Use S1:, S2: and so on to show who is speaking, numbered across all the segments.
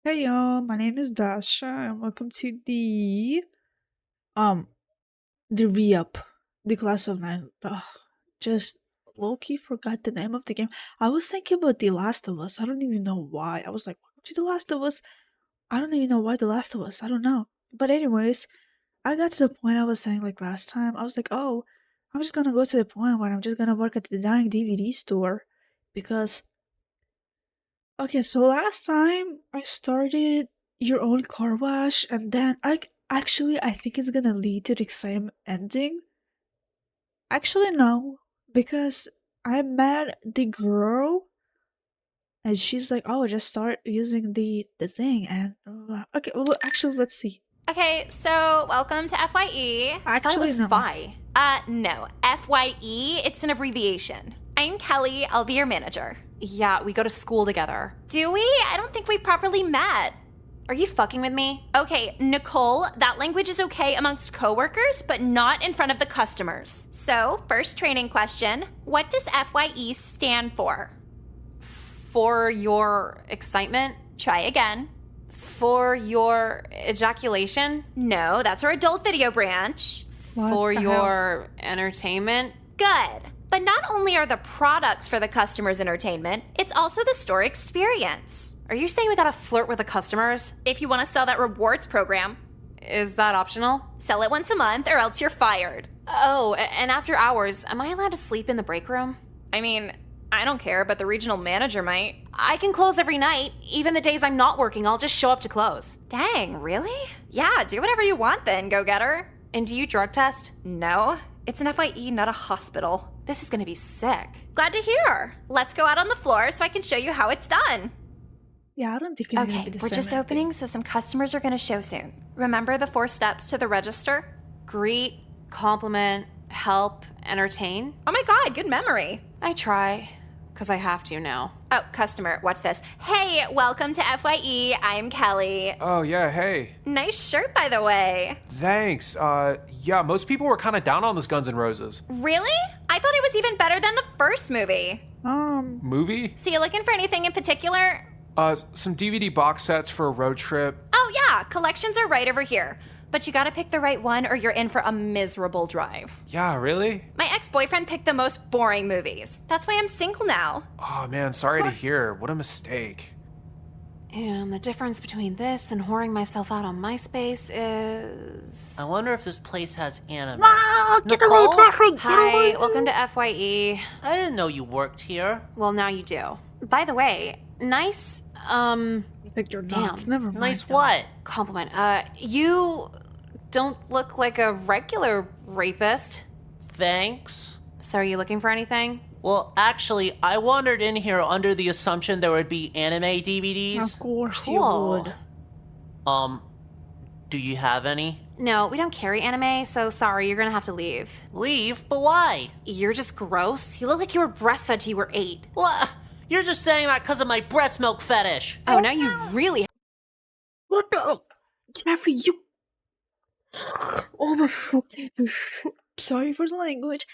S1: Hey y'all, my name is Dasha and welcome to um the re-up, the class of nine. Ugh, just low-key forgot the name of the game. I was thinking about The Last of Us. I don't even know why. I was like, welcome to The Last of Us. I don't even know why The Last of Us. I don't know. But anyways, I got to the point I was saying like last time. I was like, oh, I'm just gonna go to the point where I'm just gonna work at the dying DVD store because okay, so last time I started your own car wash, and then I think it's gonna lead to the same ending. Actually, no, because I met the girl, and she's like, "Oh, just start using the thing." And okay, well, actually, let's see.
S2: Okay, so welcome to FYE.
S3: I thought it
S1: Actually,
S3: was
S1: no.
S3: FI.
S2: No. FYE, it's an abbreviation. I'm Kelly, I'll be your manager.
S3: Yeah, we go to school together.
S2: Do we? I don't think we've properly met.
S3: Are you fucking with me?
S2: Okay, Nicole, that language is okay amongst coworkers, but not in front of the customers. So, first training question, what does FYE stand for?
S3: For your excitement?
S2: Try again.
S3: For your ejaculation?
S2: No, that's our adult video branch.
S1: What
S3: For
S1: the
S3: your entertainment?
S2: Good. But not only are the products for the customer's entertainment, it's also the store experience.
S3: Are you saying we gotta flirt with the customers?
S2: If you want to sell that rewards program,
S3: Is that optional?
S2: sell it once a month or else you're fired.
S3: Oh, and after hours, am I allowed to sleep in the break room?
S2: I mean, I don't care, but the regional manager might.
S3: I can close every night. Even the days I'm not working, I'll just show up to close.
S2: Dang, really? Yeah, do whatever you want then, go getter.
S3: And do you drug test?
S2: No, it's an FYE, not a hospital.
S3: This is gonna be sick.
S2: Glad to hear. Let's go out on the floor so I can show you how it's done.
S1: Yeah, I don't think it's gonna
S2: Okay,
S1: be the
S2: we're
S1: same
S2: just
S1: ending.
S2: opening, so some customers are gonna show soon. Remember the 4 steps to the register?
S3: Greet, compliment, help, entertain.
S2: Oh my god, good memory.
S3: I try, because I have to now.
S2: Oh, customer, watch this. Hey, welcome to FYE. I'm Kelly.
S4: Oh, yeah, hey.
S2: Nice shirt, by the way.
S4: Thanks. Yeah, most people were kind of down on this Guns N' Roses.
S2: Really? I thought it was even better than the first movie.
S4: Movie?
S2: So you looking for anything in particular?
S4: Some DVD box sets for a road trip.
S2: Oh yeah, collections are right over here. But you gotta pick the right one or you're in for a miserable drive.
S4: Yeah, really?
S2: My ex-boyfriend picked the most boring movies. That's why I'm single now.
S4: Oh, man, sorry to hear. What a mistake.
S3: And the difference between this and whoring myself out on MySpace is...
S5: I wonder if this place has anime.
S1: Get away,
S5: Nicole?
S1: traffic!
S3: Hi, welcome to FYE.
S5: I didn't know you worked here.
S3: Well, now you do. By the way, nice,
S1: Like you're
S3: Damn.
S1: not. Never mind.
S5: Nice
S1: though.
S5: what?
S3: compliment. You don't look like a regular rapist.
S5: Thanks.
S3: So are you looking for anything?
S5: Well, actually, I wandered in here under the assumption there would be anime DVDs.
S1: Of course
S3: Cool.
S1: you would.
S5: Do you have any?
S3: No, we don't carry anime, so sorry, you're gonna have to leave.
S5: Leave? But why?
S3: You're just gross. You look like you were breastfed till you were 8.
S5: What? You're just saying that because of my breast milk fetish.
S3: Oh, now you really...
S1: What the? Jeffrey, you. Oh my fucking. Sorry for the language.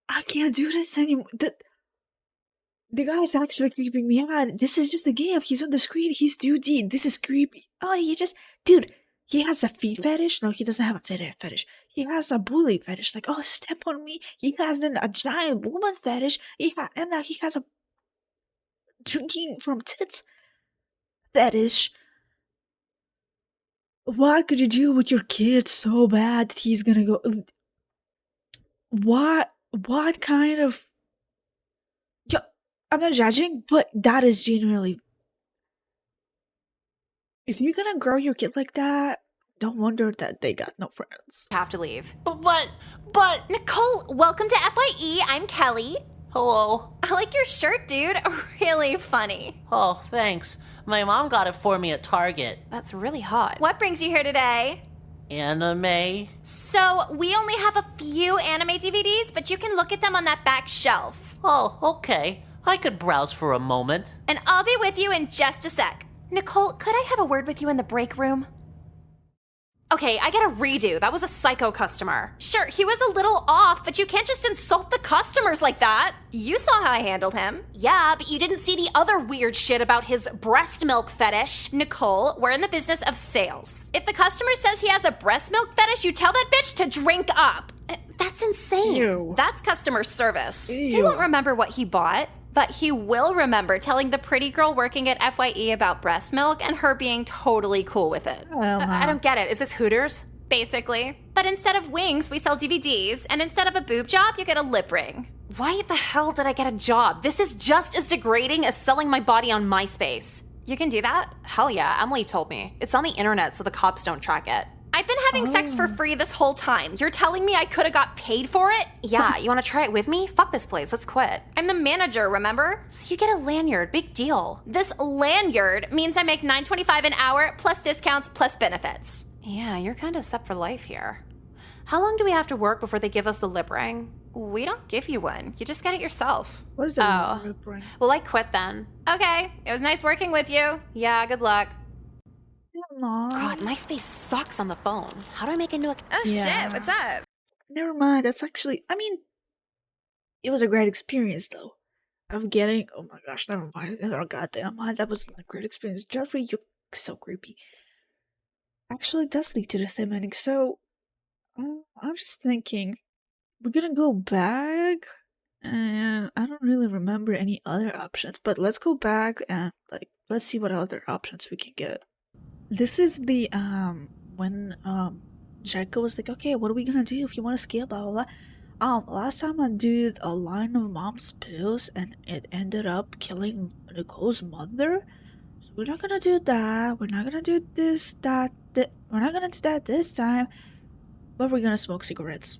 S1: I can't do this anymore. The guy's actually creeping me out. This is just a game. He's on the screen. He's 2D. This is creepy. Oh, dude, he has a feet fetish. No, he doesn't have a fetish. He has a bully fetish. Like, oh, step on me. He has then a giant woman fetish. And now he has a drinking from tits fetish. What could you do with your kid so bad that he's gonna go? What kind of? Yeah, I'm not judging, but that is genuinely. If you're gonna grow your kid like that, don't wonder that they got no friends.
S3: have to leave.
S5: But,
S2: Nicole, welcome to FYE. I'm Kelly.
S5: hello.
S2: I like your shirt, dude. Really funny.
S5: Oh, thanks. My mom got it for me at Target.
S3: That's really hot.
S2: What brings you here today?
S5: Anime?
S2: So, we only have a few anime DVDs, but you can look at them on that back shelf.
S5: Oh, okay. I could browse for a moment.
S2: And I'll be with you in just a sec. Nicole, could I have a word with you in the break room?
S3: Okay, I get a redo. That was a psycho customer.
S2: Sure, he was a little off, but you can't just insult the customers like that. You saw how I handled him.
S3: Yeah, but you didn't see the other weird shit about his breast milk fetish.
S2: Nicole, we're in the business of sales. If the customer says he has a breast milk fetish, you tell that bitch to drink up.
S3: That's insane.
S1: Ew.
S2: That's customer service. He
S1: Ew.
S2: won't remember what he bought, but he will remember telling the pretty girl working at FYE about breast milk and her being totally cool with it.
S1: Well,
S3: I don't get it. Is this Hooters?
S2: Basically. But instead of wings, we sell DVDs, and instead of a boob job, you get a lip ring.
S3: Why the hell did I get a job? This is just as degrading as selling my body on MySpace.
S2: You can do that?
S3: Hell yeah, Emily told me. It's on the internet so the cops don't track it.
S2: I've been having sex for free this whole time. You're telling me I could have got paid for it?
S3: Yeah, you want to try it with me? Fuck this place, let's quit.
S2: I'm the manager, remember?
S3: So you get a lanyard, big deal.
S2: This lanyard means I make $9.25 an hour plus discounts plus benefits.
S3: Yeah, you're kind of set for life here. How long do we have to work before they give us the lip ring?
S2: We don't give you one. You just get it yourself.
S1: what is that?
S3: Oh.
S1: lip ring?
S3: Well, I quit then.
S2: Okay, it was nice working with you.
S3: Yeah, good luck.
S1: Aw.
S3: God, MySpace sucks on the phone. How do I make a new account?
S2: Oh
S1: Yeah.
S2: shit, what's up?
S1: Never mind. That's actually. I mean, it was a great experience though. Of getting. Oh my gosh, never mind. Oh goddamn mind. That was a great experience. Jeffrey, you're so creepy. Actually, it does lead to the same ending. So, I'm just thinking, we're gonna go back, and I don't really remember any other options. But let's go back and let's see what other options we can get. This is the when Jecka was like, okay, what are we gonna do if you want to skip, blah blah blah. Last time I did a line of mom's pills and it ended up killing Nicole's mother. So we're not gonna do that. We're not gonna do this, we're not gonna do that this time. But we're gonna smoke cigarettes.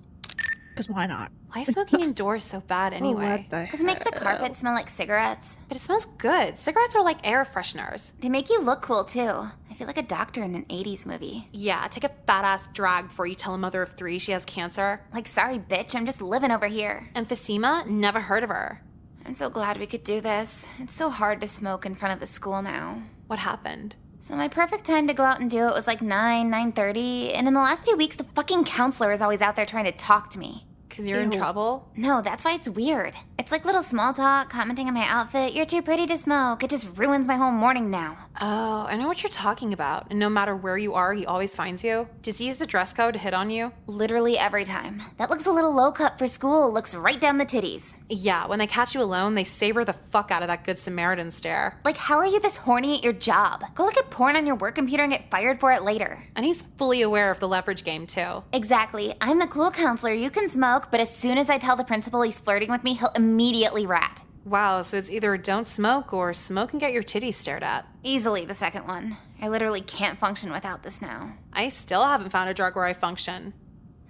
S1: Cause why not?
S3: Why is smoking indoors so bad
S1: Oh,
S3: anyway?
S1: what the
S2: Because it makes the
S1: hell?
S2: carpet smell like cigarettes.
S3: But it smells good. Cigarettes are like air fresheners.
S2: They make you look cool too. I feel like a doctor in an 80s movie.
S3: Yeah, take a fat ass drag before you tell a mother of 3 she has cancer.
S2: Like, sorry, bitch, I'm just living over here.
S3: Emphysema? Never heard of her.
S2: I'm so glad we could do this. It's so hard to smoke in front of the school now.
S3: What happened?
S2: So my perfect time to go out and do it was like 9:30, and in the last few weeks, the fucking counselor is always out there trying to talk to me.
S3: Because you're in
S1: Ew.
S3: trouble?
S2: No, that's why it's weird. It's like little small talk, commenting on my outfit. You're too pretty to smoke. It just ruins my whole morning now.
S3: Oh, I know what you're talking about. And no matter where you are, he always finds you. Does he use the dress code to hit on you?
S2: Literally every time. That looks a little low cut for school. Looks right down the titties.
S3: Yeah, when they catch you alone, they savor the fuck out of that good Samaritan stare.
S2: Like, how are you this horny at your job? Go look at porn on your work computer and get fired for it later.
S3: And he's fully aware of the leverage game, too.
S2: Exactly. I'm the cool counselor. You can smoke, but as soon as I tell the principal he's flirting with me, he'll immediately rat.
S3: Wow, so it's either don't smoke or smoke and get your titties stared at.
S2: Easily the second one. I literally can't function without this now.
S3: I still haven't found a drug where I function.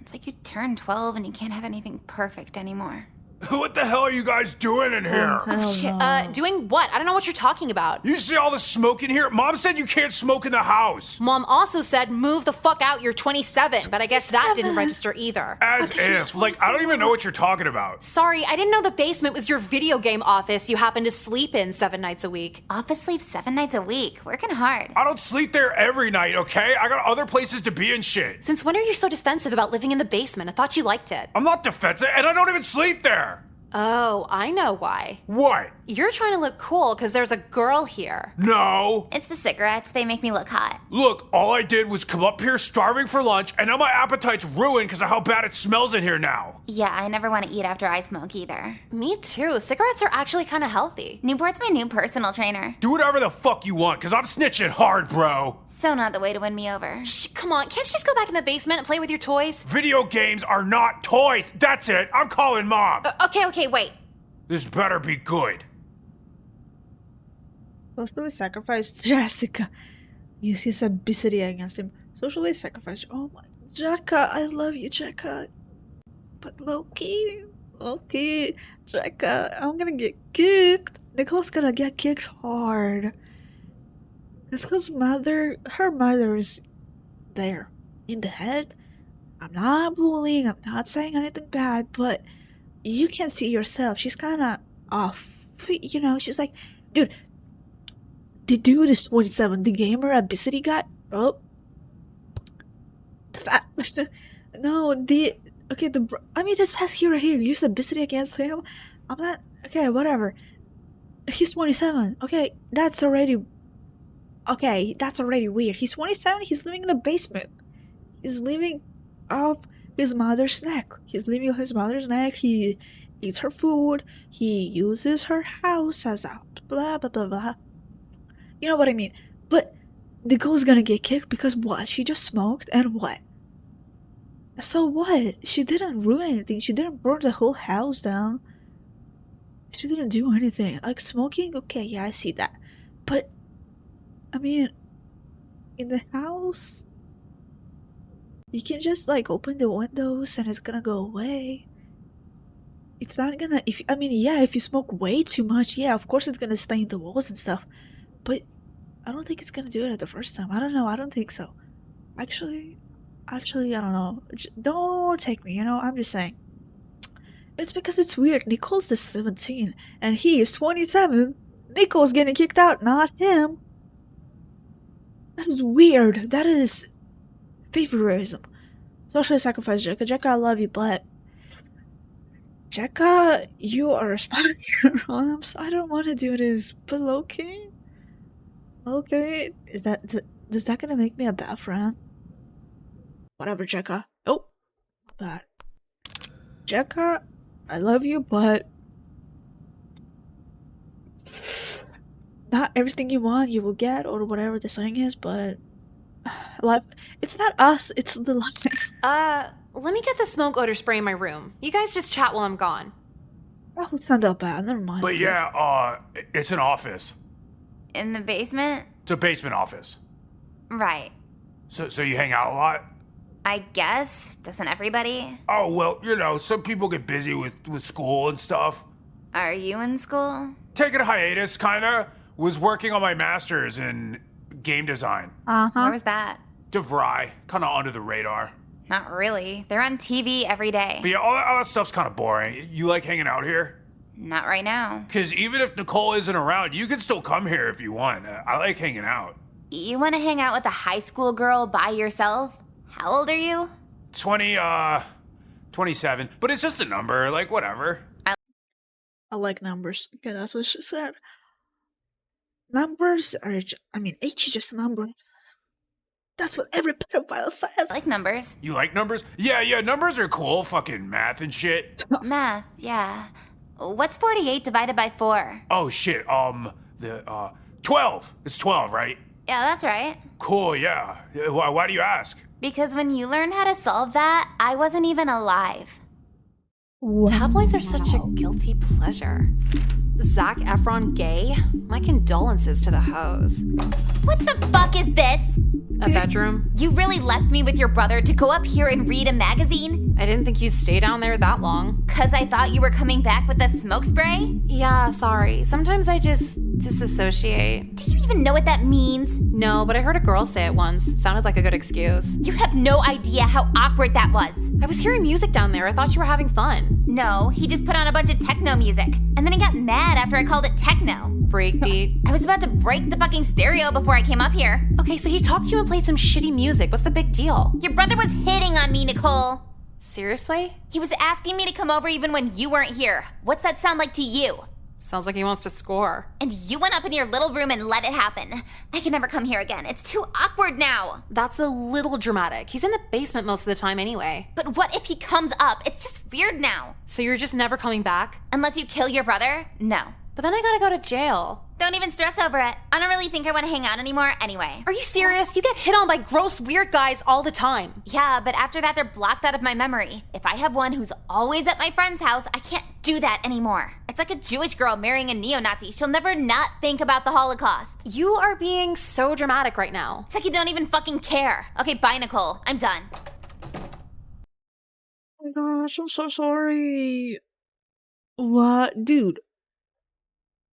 S2: It's like you turn 12 and you can't have anything perfect anymore.
S6: What the hell are you guys doing in here?
S1: Hell no.
S3: Doing what? I don't know what you're talking about.
S6: You see all the smoke in here? Mom said you can't smoke in the house.
S3: Mom also said move the fuck out, you're 27, but I guess that didn't register either.
S6: As if. Like, I don't even know what you're talking about.
S3: Sorry, I didn't know the basement was your video game office you happen to sleep in 7 nights a week.
S2: Office sleep 7 nights a week. Working hard.
S6: I don't sleep there every night, okay? I got other places to be and shit.
S3: Since when are you so defensive about living in the basement? I thought you liked it.
S6: I'm not defensive, and I don't even sleep there.
S3: Oh, I know why.
S6: What?
S3: You're trying to look cool because there's a girl here.
S6: No.
S2: It's the cigarettes. They make me look hot.
S6: Look, all I did was come up here starving for lunch, and now my appetite's ruined because of how bad it smells in here now.
S2: Yeah, I never want to eat after I smoke either.
S3: Me too. Cigarettes are actually kind of healthy.
S2: Newport's my new personal trainer.
S6: Do whatever the fuck you want, because I'm snitching hard, bro.
S2: So not the way to win me over.
S3: Shh, come on. Can't you just go back in the basement and play with your toys?
S6: Video games are not toys. That's it. I'm calling Mom.
S3: Okay, wait.
S6: This better be good.
S1: Socially sacrificed Jessica. Use his obesity against him. Socially sacrificed. Oh my. Jecka, I love you, Jecka. But Loki, Jecka, I'm gonna get kicked. Nicole's gonna get kicked hard. Because her mother is there in the head. I'm not bullying, I'm not saying anything bad, but you can see yourself. She's kind of off. You know, she's like, dude, the dude is 27. The gamer obesity guy. Oh. No, the okay, I mean, it says here right here, use obesity against him. I'm not okay. Whatever. He's 27. Okay, that's already weird. He's 27. He's living in the basement. He's living off his mother's neck. He's living on his mother's neck. He eats her food. He uses her house as a blah blah blah blah. You know what I mean? But the girl's gonna get kicked because what? She just smoked and what? So what? She didn't ruin anything. She didn't burn the whole house down. She didn't do anything. Like smoking, okay, yeah, I see that. But I mean, in the house, you can just like open the windows and it's gonna go away. It's not gonna if you smoke way too much, yeah, of course it's gonna stain the walls and stuff. But I don't think it's gonna do it at the first time. I don't know, I don't think so. Actually, I don't know. Don't take me, I'm just saying. It's because it's weird. Nicole's just 17 and he is 27. Nicole's getting kicked out, not him. That is weird. That is favoritism. Social sacrifice, Jecka. Jecka, I love you, but Jecka, you are responding to your wrongs. I don't want to do this, but okay, is that gonna make me a bad friend? Whatever, Jecka. Oh, bad. Jecka, I love you, but not everything you want you will get, or whatever the saying is, but life, it's not us, it's the life.
S3: Let me get the smoke odor spray in my room. You guys just chat while I'm gone.
S1: Oh, it's not that bad, never mind.
S6: But yeah, it's an office.
S2: In the basement?
S6: It's a basement office.
S2: Right.
S6: So you hang out a lot?
S2: I guess. Doesn't everybody?
S6: Oh, well, some people get busy with school and stuff.
S2: Are you in school?
S6: Taking a hiatus, kinda. Was working on my master's in game design.
S2: Where was that?
S6: DeVry, kinda under the radar.
S2: Not really. They're on TV every day.
S6: But yeah, all that stuff's kinda boring. You like hanging out here?
S2: Not right now.
S6: Because even if Nicole isn't around, you can still come here if you want. I like hanging out.
S2: You want to hang out with a high school girl by yourself? How old are you?
S6: 27. But it's just a number, like, whatever.
S1: I like numbers. Okay, that's what she said. Numbers are, age is just a number. That's what every pedophile says.
S2: I like numbers.
S6: You like numbers? Yeah, numbers are cool. Fucking math and shit.
S2: Math, yeah. What's 48 divided by 4?
S6: Oh, shit. 12. It's 12, right?
S2: Yeah, that's right.
S6: Cool, yeah. Why do you ask?
S2: Because when you learned how to solve that, I wasn't even alive.
S3: Tabloids are such a guilty pleasure. Zac Efron gay? My condolences to the hoes.
S2: What the fuck is this?
S3: A bedroom?
S2: You really left me with your brother to go up here and read a magazine?
S3: I didn't think you'd stay down there that long.
S2: 'Cause I thought you were coming back with a smoke spray?
S3: Yeah, sorry. Sometimes I just disassociate.
S2: Do you even know what that means?
S3: No, but I heard a girl say it once. Sounded like a good excuse.
S2: You have no idea how awkward that was.
S3: I was hearing music down there. I thought you were having fun.
S2: No, he just put on a bunch of techno music. And then he got mad after I called it techno.
S3: Breakbeat.
S2: I was about to break the fucking stereo before I came up here.
S3: Okay, so he talked to you and played some shitty music. What's the big deal?
S2: Your brother was hitting on me, Nicole.
S3: Seriously?
S2: He was asking me to come over even when you weren't here. What's that sound like to you?
S3: Sounds like he wants to score.
S2: And you went up in your little room and let it happen. I can never come here again. It's too awkward now.
S3: That's a little dramatic. He's in the basement most of the time anyway.
S2: But what if he comes up? It's just weird now.
S3: So you're just never coming back?
S2: Unless you kill your brother? No.
S3: But then I gotta go to jail.
S2: Don't even stress over it. I don't really think I want to hang out anymore anyway.
S3: Are you serious? You get hit on by gross, weird guys all the time.
S2: Yeah, but after that, they're blocked out of my memory. If I have one who's always at my friend's house, I can't do that anymore. It's like a Jewish girl marrying a neo-Nazi. She'll never not think about the Holocaust.
S3: You are being so dramatic right now.
S2: It's like you don't even fucking care. Okay, bye, Nicole. I'm done.
S1: Oh my gosh, I'm so sorry. What? Dude.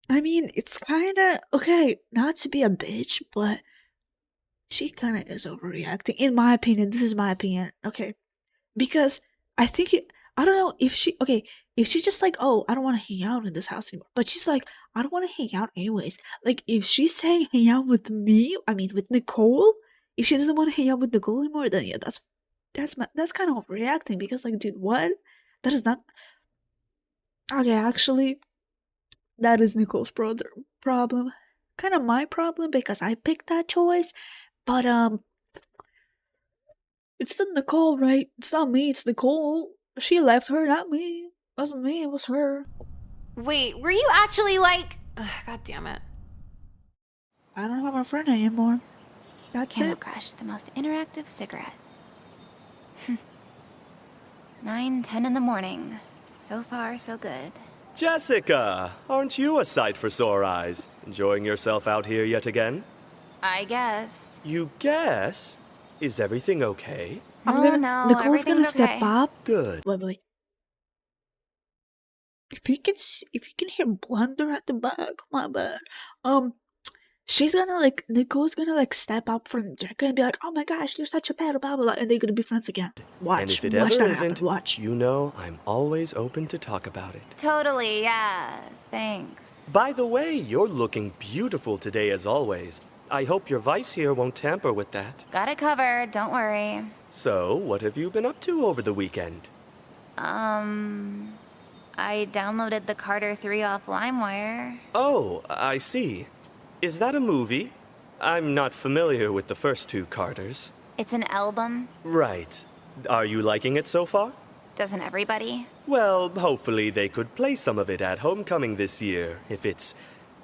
S1: I mean, it's kinda okay, not to be a bitch, but she kinda is overreacting. In my opinion, this is my opinion, okay? Because I think I don't know if she just like, oh, I don't want to hang out in this house anymore. But she's like, I don't want to hang out anyways. Like, if she's saying hang out with me, with Nicole, if she doesn't want to hang out with Nicole anymore, then yeah, that's kind of overreacting because, like, dude, what? That is not okay. Actually, that is Nicole's problem. Kind of my problem because I picked that choice, but it's still Nicole, right? It's not me. It's Nicole. She left her, not me. It wasn't me. It was her.
S3: Wait, were you actually like... Ugh, God damn it.
S1: I don't have a friend anymore. That's
S2: Camel
S1: it.
S2: Crush, the most interactive cigarette. 9:10 in the morning. So far, so good.
S7: Jessica, aren't you a sight for sore eyes? Enjoying yourself out here yet again?
S2: I guess.
S7: You guess? Is everything okay?
S2: No,
S1: Nicole's gonna
S2: everything's
S1: step
S2: okay.
S1: up.
S7: Good.
S1: Wait. If you can hear blunder at the back, my bad. She's gonna like Nicole's gonna like step up from Jecka and be like, "Oh my gosh, you're such a bad blah blah blah," and they're gonna be friends again. Watch,
S7: And if it
S1: watch
S7: ever
S1: that
S7: isn't,
S1: happen. Watch.
S7: you know I'm always open to talk about it.
S2: Totally, yeah. Thanks.
S7: By the way, you're looking beautiful today as always. I hope your vice here won't tamper with that.
S2: Got it covered, don't worry.
S7: So, what have you been up to over the weekend?
S2: I downloaded the Carter 3 off LimeWire.
S7: Oh, I see. Is that a movie? I'm not familiar with the first two Carters.
S2: It's an album.
S7: Right. Are you liking it so far?
S2: Doesn't everybody?
S7: Well, hopefully they could play some of it at homecoming this year, if it's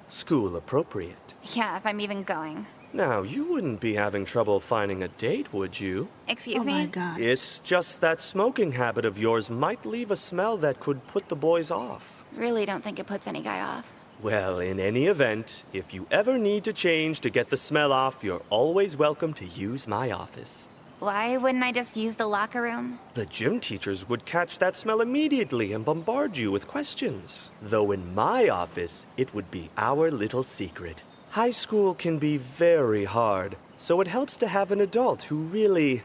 S7: school appropriate.
S2: Yeah, if I'm even going.
S7: Now, you wouldn't be having trouble finding a date, would you?
S2: Excuse
S1: Oh
S2: me?
S1: my gosh.
S7: It's just that smoking habit of yours might leave a smell that could put the boys off.
S2: Really don't think it puts any guy off.
S7: Well, in any event, if you ever need to change to get the smell off, you're always welcome to use my office.
S2: Why wouldn't I just use the locker room?
S7: The gym teachers would catch that smell immediately and bombard you with questions. Though in my office, it would be our little secret. High school can be very hard, so it helps to have an adult who really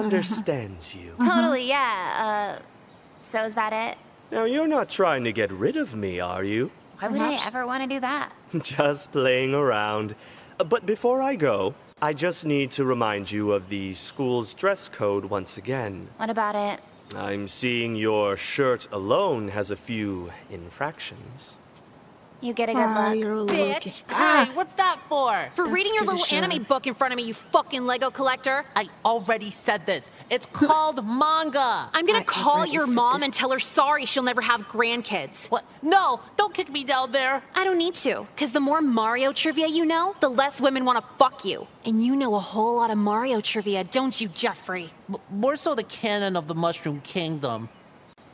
S7: understands you.
S2: Totally, yeah. So is that it?
S7: Now, you're not trying to get rid of me, are you?
S2: Why would I ever want to do that?
S7: Just playing around. But before I go, I just need to remind you of the school's dress code once again.
S2: What about it?
S7: I'm seeing your shirt alone has a few infractions.
S2: You get a good look.
S1: You're looking.
S5: Hey, what's that for?
S3: For
S1: That
S3: reading your
S1: scared the
S3: little
S1: shit out
S3: anime
S1: of-
S3: book in front of me, you fucking Lego collector.
S5: I already said this. It's called manga.
S3: I'm gonna call
S1: Is-
S3: your
S1: is-
S3: mom and tell her sorry she'll never have grandkids.
S5: What? No, don't kick me down there.
S3: I don't need to, because the more Mario trivia you know, the less women want to fuck you. And you know a whole lot of Mario trivia, don't you, Jeffrey?
S5: More so the canon of the Mushroom Kingdom.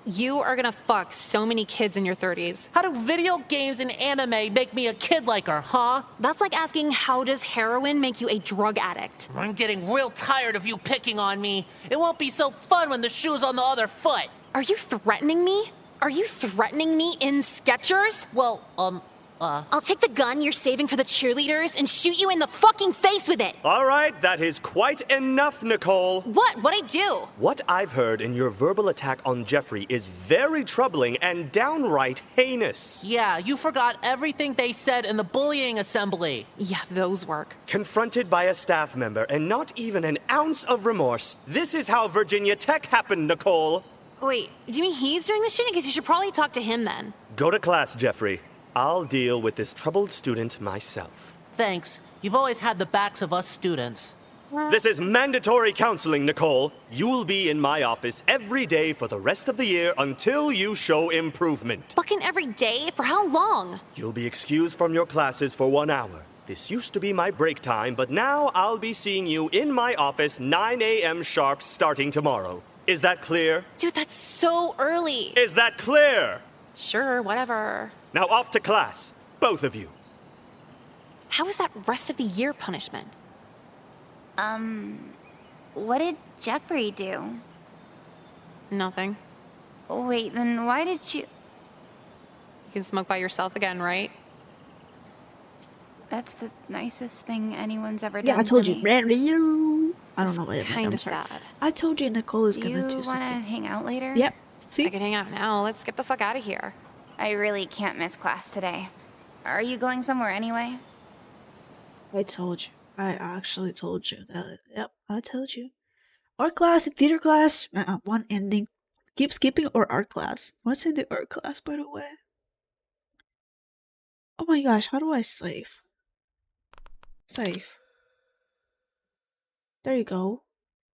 S3: You are gonna fuck so many kids in your 30s.
S5: How do video games and anime make me a kid like her, huh?
S3: That's like asking, how does heroin make you a drug addict?
S5: I'm getting real tired of you picking on me. It won't be so fun when the shoe's on the other foot.
S3: Are you threatening me? Are you threatening me in Skechers?
S5: Well,
S3: I'll take the gun you're saving for the cheerleaders and shoot you in the fucking face with it.
S7: All right, that is quite enough, Nicole.
S3: What? What'd I do?
S7: What I've heard in your verbal attack on Jeffrey is very troubling and downright heinous.
S5: yeah, you forgot everything they said in the bullying assembly.
S3: Yeah, those work.
S7: Confronted by a staff member and not even an ounce of remorse. This is how Virginia Tech happened, Nicole.
S3: Wait, do you mean he's doing the shooting? Because you should probably talk to him then.
S7: Go to class, Jeffrey. I'll deal with this troubled student myself.
S5: Thanks. You've always had the backs of us students.
S7: This is mandatory counseling, Nicole. You'll be in my office every day for the rest of the year until you show improvement.
S3: Fucking every day? For how long?
S7: You'll be excused from your classes for 1 hour. This used to be my break time, but now I'll be seeing you in my office 9 a.m. sharp starting tomorrow. Is that clear?
S3: Dude, that's so early.
S7: Is that clear?
S3: Sure, whatever.
S7: Now off to class, both of you.
S3: How is that rest of the year punishment?
S2: What did Jeffrey do?
S3: Nothing.
S2: Wait, then why did you...
S3: You can smoke by yourself again, right?
S2: That's the nicest thing anyone's ever done
S1: Yeah, I told
S2: for
S1: you.
S2: me.
S1: I don't know what it meant.
S3: Kind
S1: I'm
S3: of
S1: sorry.
S3: sad.
S1: I told you Nicole is
S2: Do
S1: gonna
S2: you
S1: do
S2: want to
S1: something.
S2: hang out later?
S1: Yep.
S3: I
S1: See?
S3: could hang out now. Let's get the fuck out of here.
S2: I really can't miss class today. Are you going somewhere anyway?
S1: I told you. I actually told you that. Yep, I told you. art class, theater class, one ending. Keep skipping or art class? What's in the art class, by the way? Oh my gosh, how do I save? Save. There you go.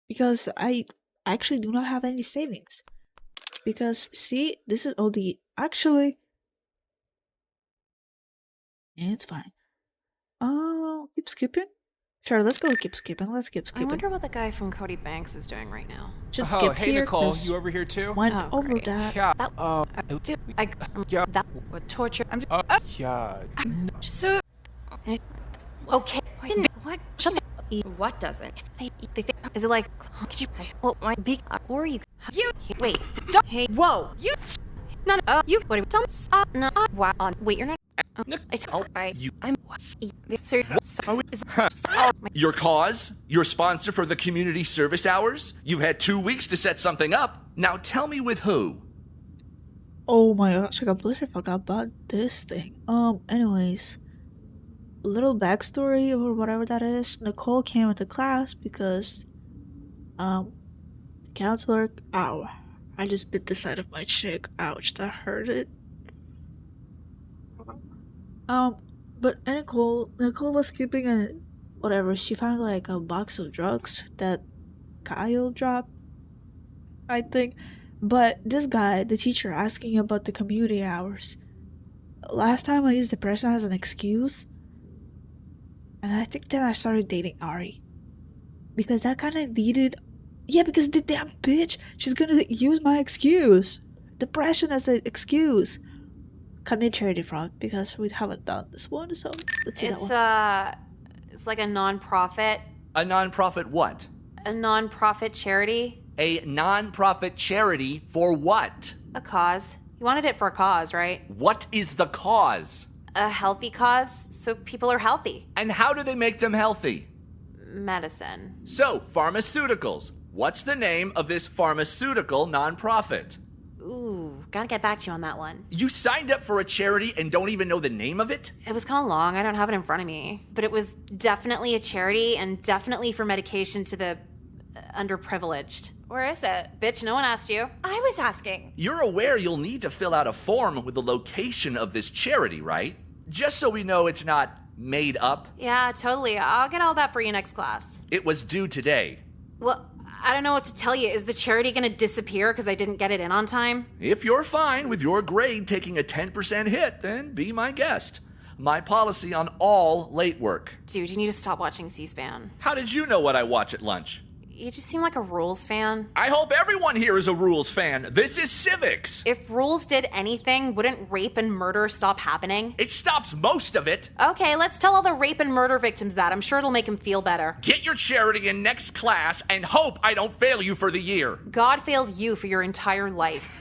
S1: Because I actually do not have any savings. Because, see, this is OD. Actually, yeah, it's fine. Oh, keep skipping? Sure, let's go keep skipping. Let's keep
S3: I
S1: skipping.
S3: wonder what the guy from Cody Banks is doing right now.
S1: Should
S4: Oh,
S1: skip
S4: hey
S1: here,
S4: Nicole,
S1: 'cause
S4: you over here too?
S1: went
S3: Oh,
S1: over
S3: great.
S1: that.
S4: Yeah.
S3: Dude,
S4: Yeah.
S3: that was torture. I'm
S4: Yeah.
S3: so okay. What? Shut up.
S2: What doesn't?
S3: Is it like? Could you? Well, my big or you? Wait. Don't. Hey. Whoa.
S2: You.
S3: No. You. What? Are you? No. Wow. Wait. You're not. I'm. Sir.
S8: Your cause? Your sponsor for the community service hours? You had 2 weeks to set something up. Now tell me with who?
S1: Oh my gosh, I completely forgot about this thing. Anyways, little backstory or whatever that is. Nicole came into class because, the counselor. Ow! I just bit the side of my cheek. Ouch! That hurt it. But Nicole was keeping a whatever. She found like a box of drugs that Kyle dropped, I think. But this guy, the teacher, asking about the community hours. Last time I used depression as an excuse, and I think then I started dating Ari, because that kind of needed. Yeah, because the damn bitch, she's gonna use my excuse, depression as an excuse. Commit charity fraud, because we haven't done this one, so let's see that one.
S3: It's like a non-profit.
S8: A nonprofit what?
S3: A non-profit charity.
S8: A nonprofit charity for what?
S3: A cause. You wanted it for a cause, right?
S8: What is the cause?
S3: A healthy cause, so people are healthy.
S8: And how do they make them healthy?
S3: Medicine.
S8: So, pharmaceuticals. What's the name of this pharmaceutical nonprofit?
S3: Ooh, gotta get back to you on that one.
S8: You signed up for a charity and don't even know the name of it?
S3: It was kind of long. I don't have it in front of me. But it was definitely a charity and definitely for medication to the underprivileged.
S2: Where is it?
S3: Bitch, no one asked you.
S2: I was asking.
S8: You're aware you'll need to fill out a form with the location of this charity, right? Just so we know it's not made up.
S3: Yeah, totally. I'll get all that for you next class.
S8: It was due today.
S3: Well, I don't know what to tell you. Is the charity gonna disappear because I didn't get it in on time?
S8: If you're fine with your grade taking a 10% hit, then be my guest. My policy on all late work.
S3: Dude, you need to stop watching C-SPAN.
S8: How did you know what I watch at lunch?
S3: You just seem like a rules fan.
S8: I hope everyone here is a rules fan. This is civics.
S3: If rules did anything, wouldn't rape and murder stop happening?
S8: It stops most of it.
S3: Okay, let's tell all the rape and murder victims that. I'm sure it'll make them feel better.
S8: Get your charity in next class and hope I don't fail you for the year.
S3: God failed you for your entire life.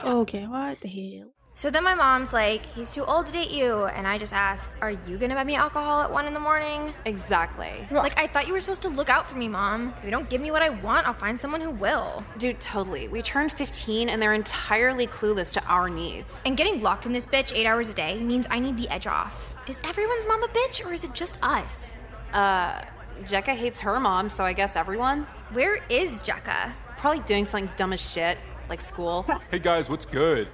S1: Okay, what the hell?
S9: So then my mom's like, he's too old to date you. And I just ask, are you gonna buy me alcohol at 1 a.m?
S3: Exactly.
S9: Like, I thought you were supposed to look out for me, Mom. If you don't give me what I want, I'll find someone who will.
S3: Dude, totally. We turned 15 and they're entirely clueless to our needs.
S9: And getting locked in this bitch 8 hours a day means I need the edge off. Is everyone's mom a bitch, or is it just us?
S3: Jecka hates her mom, so I guess everyone?
S9: Where is Jecka?
S3: Probably doing something dumb as shit, like school.
S6: Hey guys, what's good?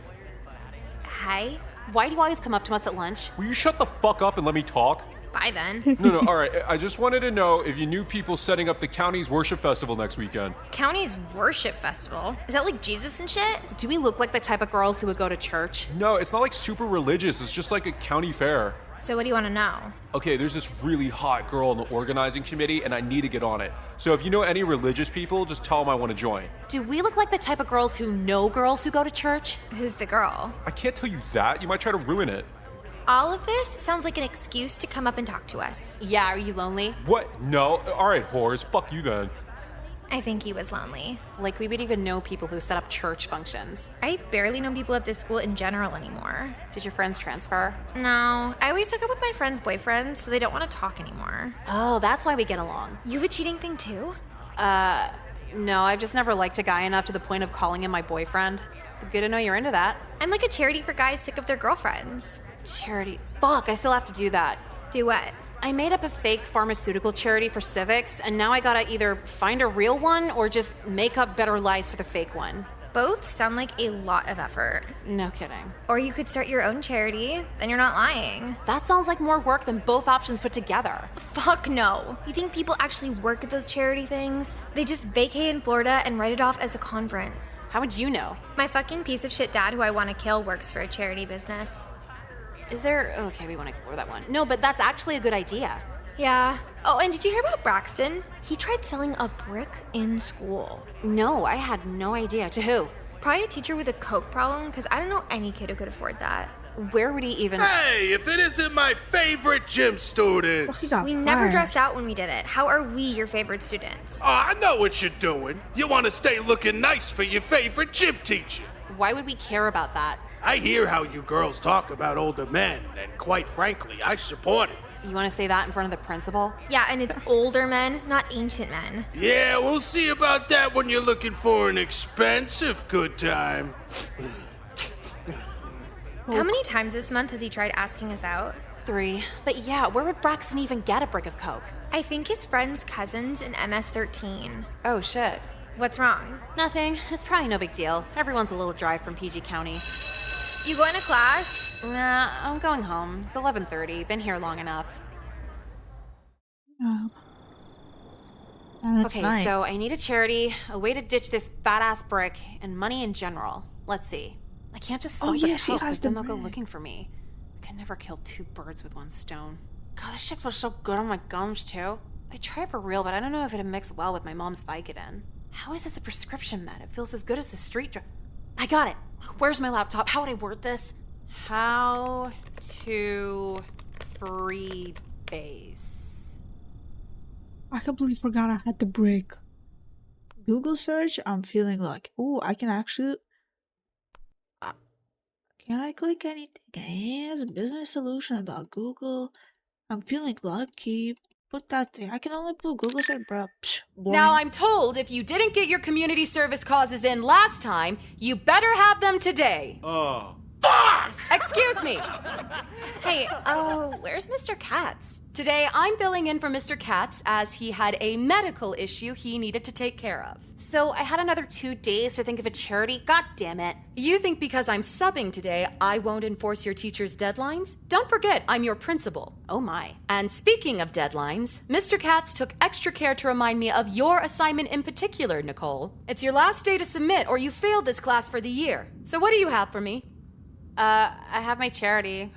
S9: Hi.
S3: Why do you always come up to us at lunch?
S6: Will you shut the fuck up and let me talk?
S9: Bye then.
S6: No, alright. I just wanted to know if you knew people setting up the county's worship festival next weekend.
S9: County's worship festival? Is that like Jesus and shit?
S3: Do we look like the type of girls who would go to church?
S6: No, it's not like super religious. It's just like a county fair.
S9: So what do you want to know?
S6: Okay, there's this really hot girl in the organizing committee and I need to get on it. So if you know any religious people, just tell them I want to join.
S3: Do we look like the type of girls who know girls who go to church?
S9: Who's the girl?
S6: I can't tell you that. You might try to ruin it.
S9: All of this sounds like an excuse to come up and talk to us.
S3: Yeah, are you lonely?
S6: What? No? Alright, whores. Fuck you then.
S9: I think he was lonely.
S3: Like we would even know people who set up church functions.
S9: I barely know people at this school in general anymore.
S3: Did your friends transfer?
S9: No, I always hook up with my friends' boyfriends, so they don't want to talk anymore.
S3: Oh, that's why we get along.
S9: You have a cheating thing too?
S3: No, I've just never liked a guy enough to the point of calling him my boyfriend. But good to know you're into that.
S9: I'm like a charity for guys sick of their girlfriends.
S3: Charity. Fuck, I still have to do that.
S9: Do what?
S3: I made up a fake pharmaceutical charity for civics, and now I gotta either find a real one or just make up better lies for the fake one.
S9: Both sound like a lot of effort.
S3: No kidding.
S9: Or you could start your own charity, then you're not lying.
S3: That sounds like more work than both options put together.
S9: Fuck no. You think people actually work at those charity things? They just vacate in Florida and write it off as a conference.
S3: How would you know?
S9: My fucking piece of shit dad who I want to kill works for a charity business.
S3: Is there... Okay, we won't explore that one. No, but that's actually a good idea.
S9: Yeah. Oh, and did you hear about Braxton? He tried selling a brick in school.
S3: No, I had no idea. To who?
S9: Probably a teacher with a coke problem, because I don't know any kid who could afford that.
S3: Where would he even...
S10: Hey, if it isn't my favorite gym students!
S9: We never dressed out when we did it. How are we your favorite students?
S10: Oh, I know what you're doing. You want to stay looking nice for your favorite gym teacher.
S3: Why would we care about that?
S10: I hear how you girls talk about older men, and quite frankly, I support it.
S3: You want to say that in front of the principal?
S9: Yeah, and it's older men, not ancient men.
S10: Yeah, we'll see about that when you're looking for an expensive good time.
S9: How many times this month has he tried asking us out?
S3: 3. But yeah, where would Braxton even get a brick of coke?
S9: I think his friend's cousin's in MS-13.
S3: Oh, shit.
S9: What's wrong?
S3: Nothing. It's probably no big deal. Everyone's a little drive from PG County.
S9: You going to class?
S3: Nah, I'm going home. It's 11:30. Been here long enough.
S1: Oh. That's
S3: Okay,
S1: nice.
S3: so I need a charity, a way to ditch this badass brick, and money in general. Let's see. I can't just sell the
S1: yeah, she
S3: coke,
S1: has
S3: 'cause then
S1: the
S3: they'll go
S1: brick.
S3: looking for me. I can never kill 2 birds with 1 stone. God, this shit feels so good on my gums, too. I try it for real, but I don't know if it'd mix well with my mom's Vicodin. How is this a prescription med? It feels as good as the street drug. I got it. Where's my laptop? How would I word this? How to freebase.
S1: I completely forgot I had the brick. Google search, I'm feeling like, oh, I can actually... can I click anything? Yes, business solution about Google. I'm feeling lucky. Put that thing. I can only put Google search, bro. Psh, boring.
S11: Now, I'm told if you didn't get your community service causes in last time, you better have them today.
S10: Oh. Fuck!
S11: Excuse me.
S9: Hey, where's Mr. Katz?
S11: Today, I'm filling in for Mr. Katz as he had a medical issue he needed to take care of.
S3: So I had another 2 days to think of a charity? God damn it.
S11: You think because I'm subbing today, I won't enforce your teacher's deadlines? Don't forget, I'm your principal.
S3: Oh my.
S11: And speaking of deadlines, Mr. Katz took extra care to remind me of your assignment in particular, Nicole. It's your last day to submit or you failed this class for the year. So what do you have for me?
S3: I have my charity.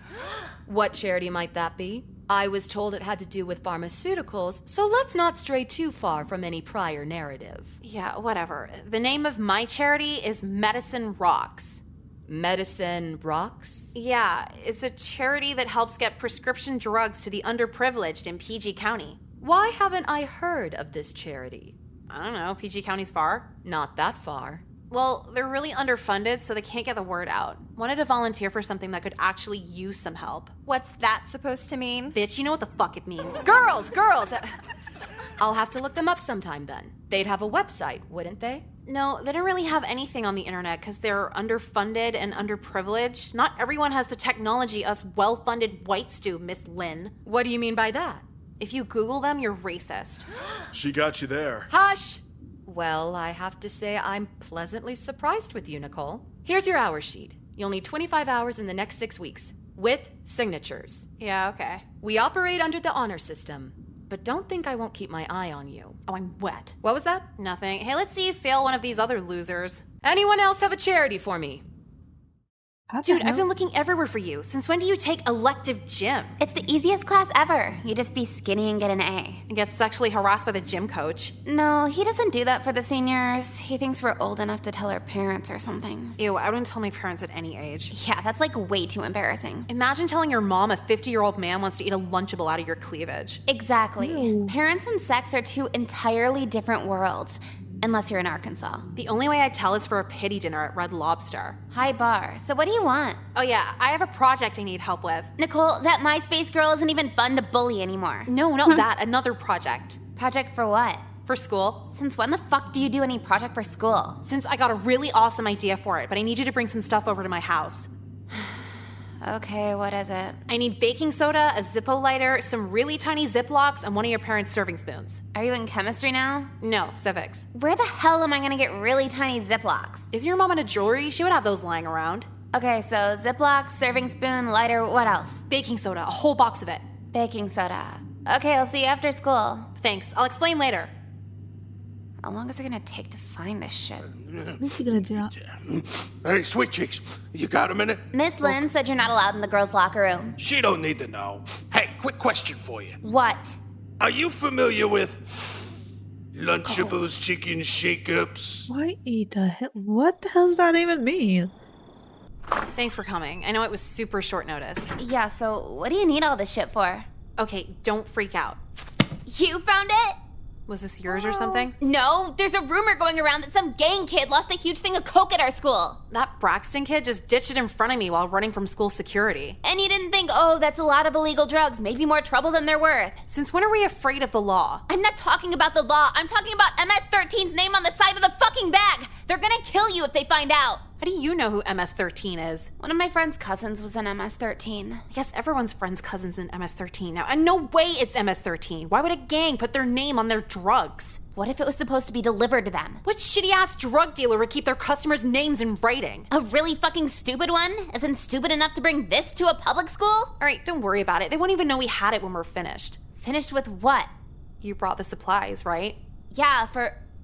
S11: What charity might that be? I was told it had to do with pharmaceuticals, so let's not stray too far from any prior narrative.
S3: Yeah, whatever. The name of my charity is Medicine Rocks.
S11: Medicine Rocks?
S3: Yeah, it's a charity that helps get prescription drugs to the underprivileged in PG County.
S11: Why haven't I heard of this charity?
S3: I don't know, PG County's far?
S11: Not that far.
S3: Well, they're really underfunded, so they can't get the word out. Wanted to volunteer for something that could actually use some help.
S9: What's that supposed to mean?
S3: Bitch, you know what the fuck it means.
S11: Girls! I'll have to look them up sometime then. They'd have a website, wouldn't they?
S3: No, they don't really have anything on the internet because they're underfunded and underprivileged. Not everyone has the technology us well-funded whites do, Miss Lynn.
S11: What do you mean by that?
S3: If you Google them, you're racist.
S10: She got you there.
S11: Hush! Well, I have to say I'm pleasantly surprised with you, Nicole. Here's your hour sheet. You'll need 25 hours in the next 6 weeks, with signatures.
S3: Yeah, okay.
S11: We operate under the honor system, but don't think I won't keep my eye on you.
S3: Oh, I'm wet.
S11: What was that?
S3: Nothing. Hey, let's see you fail one of these other losers.
S11: Anyone else have a charity for me?
S3: Dude, I've been looking everywhere for you. Since when do you take elective gym?
S2: It's the easiest class ever. You just be skinny and get an A.
S3: And get sexually harassed by the gym coach.
S2: No, he doesn't do that for the seniors. He thinks we're old enough to tell our parents or something.
S3: Ew, I wouldn't tell my parents at any age.
S2: Yeah, that's like way too embarrassing.
S3: Imagine telling your mom a 50-year-old man wants to eat a Lunchable out of your cleavage.
S2: Exactly.
S1: Ew.
S2: Parents and sex are 2 entirely different worlds. Unless you're in Arkansas.
S3: The only way I tell is for a pity dinner at Red Lobster.
S2: High bar. So what do you want?
S3: Oh yeah, I have a project I need help with.
S2: Nicole, that MySpace girl isn't even fun to bully anymore.
S3: No, not that. Another project.
S2: Project for what?
S3: For school.
S2: Since when the fuck do you do any project for school?
S3: Since I got a really awesome idea for it, but I need you to bring some stuff over to my house.
S2: Okay, what is it?
S3: I need baking soda, a Zippo lighter, some really tiny Ziplocs, and one of your parents' serving spoons.
S2: Are you in chemistry now?
S3: No, civics.
S2: Where the hell am I gonna get really tiny Ziplocs?
S3: Isn't your mom into jewelry? She would have those lying around.
S2: Okay, so Ziplocs, serving spoon, lighter, what else?
S3: Baking soda, a whole box of it.
S2: Baking soda. Okay, I'll see you after school.
S3: Thanks, I'll explain later.
S2: How long is it gonna take to find this shit?
S1: What's she gonna do?
S10: Hey, sweet cheeks, you got a minute?
S2: Miss Lynn said you're not allowed in the girls' locker room.
S10: She don't need to know. Hey, quick question for you.
S2: What?
S10: Are you familiar with Lunchables chicken shake-ups?
S1: Why the hell? What the hell does that even mean?
S3: Thanks for coming. I know it was super short notice.
S2: Yeah, so what do you need all this shit for?
S3: Okay, don't freak out.
S2: You found it?
S3: Was this yours or something?
S2: No, there's a rumor going around that some gang kid lost a huge thing of coke at our school.
S3: That Braxton kid just ditched it in front of me while running from school security.
S2: And you didn't think, oh, that's a lot of illegal drugs, maybe more trouble than they're worth.
S3: Since when are we afraid of the law?
S2: I'm not talking about the law, I'm talking about MS-13's name on the side of the fucking bag. They're gonna kill you if they find out.
S3: How do you know who MS-13 is?
S2: One of my friend's cousins was in MS-13.
S3: I guess everyone's friend's cousin's in MS-13 now. And no way it's MS-13. Why would a gang put their name on their drugs?
S2: What if it was supposed to be delivered to them?
S3: What shitty-ass drug dealer would keep their customers' names in writing?
S2: A really fucking stupid one? Isn't stupid enough to bring this to a public school?
S3: All right, don't worry about it. They won't even know we had it when we're finished.
S2: Finished with what?
S3: You brought the supplies, right?
S2: Yeah,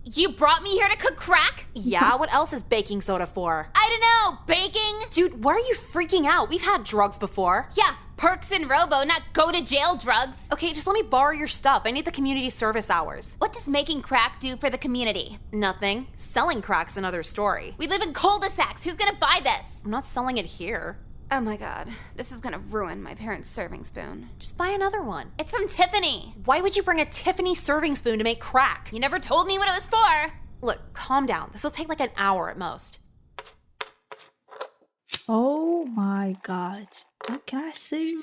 S2: You brought me here to cook crack?
S3: Yeah, what else is baking soda for?
S2: I don't know, baking?
S3: Dude, why are you freaking out? We've had drugs before.
S2: Yeah, perks and robo, not go to jail drugs.
S3: Okay, just let me borrow your stuff. I need the community service hours.
S2: What does making crack do for the community?
S3: Nothing. Selling crack's another story.
S2: We live in cul-de-sacs. Who's gonna buy this?
S3: I'm not selling it here.
S2: Oh my god, this is gonna ruin my parents' serving spoon.
S3: Just buy another one.
S2: It's from Tiffany.
S3: Why would you bring a Tiffany serving spoon to make crack?
S2: You never told me what it was for.
S3: Look, calm down. This will take like an hour at most.
S1: Oh my god. What can I say?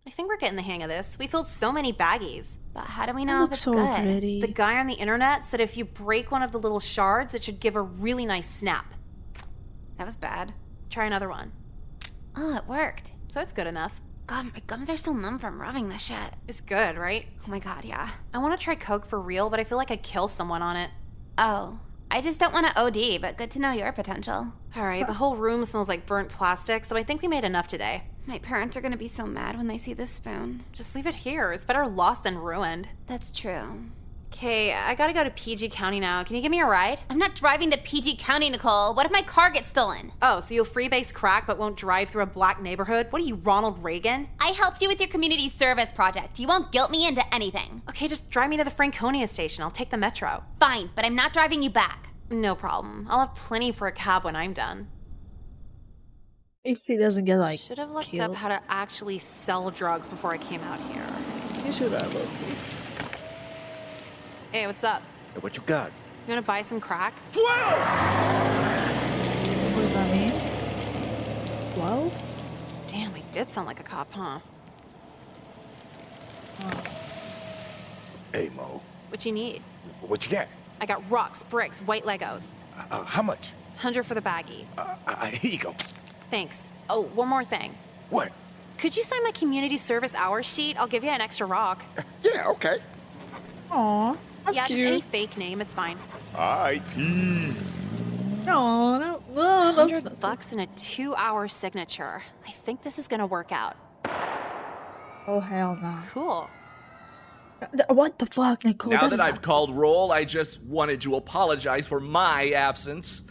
S3: I think we're getting the hang of this. We filled so many baggies.
S2: But how do we know if it's
S1: so
S2: good?
S1: pretty.
S3: The guy on the internet said if you break one of the little shards, it should give a really nice snap.
S2: That was bad.
S3: Try another one.
S2: Oh, it worked.
S3: So it's good enough.
S2: God, my gums are still numb from rubbing this shit.
S3: It's good, right?
S2: Oh my god, yeah.
S3: I want to try Coke for real, but I feel like I'd kill someone on it.
S2: Oh, I just don't want to OD, but good to know your potential.
S3: All right, the whole room smells like burnt plastic, so I think we made enough today.
S2: My parents are gonna be so mad when they see this spoon.
S3: Just leave it here. It's better lost than ruined.
S2: That's true.
S3: Okay, I gotta go to PG County now. Can you give me a ride?
S2: I'm not driving to PG County, Nicole. What if my car gets stolen?
S3: Oh, so you'll freebase crack but won't drive through a black neighborhood? What are you, Ronald Reagan?
S2: I helped you with your community service project. You won't guilt me into anything.
S3: Okay, just drive me to the Franconia station. I'll take the metro.
S2: Fine, but I'm not driving you back.
S3: No problem. I'll have plenty for a cab when I'm done.
S1: If she doesn't get like
S3: Should have looked
S1: killed.
S3: up how to actually sell drugs before I came out here.
S1: You should have.
S3: Hey, what's up?
S12: Hey, what you got?
S3: You wanna buy some crack?
S1: What does that mean? Well?
S3: Damn, I did sound like a cop, huh?
S12: Hey, Mo.
S3: What you need?
S12: What you got?
S3: I got rocks, bricks, white Legos.
S12: How much?
S3: 100 for the baggie.
S12: Here you go.
S3: Thanks. Oh, one more thing.
S12: What?
S3: Could you sign my community service hours sheet? I'll give you an extra rock.
S12: Yeah, okay.
S1: Aw, that's
S3: yeah,
S1: cute.
S3: just any fake name, it's fine.
S12: I.P.
S1: No, no,
S3: $100 bucks and a 2-hour signature. I think this is gonna work out.
S1: Oh hell no.
S3: Cool.
S1: What the fuck, Nicole?
S8: Now
S1: That
S8: that
S1: is
S8: I've
S1: not-
S8: called roll, I just wanted to apologize for my absence.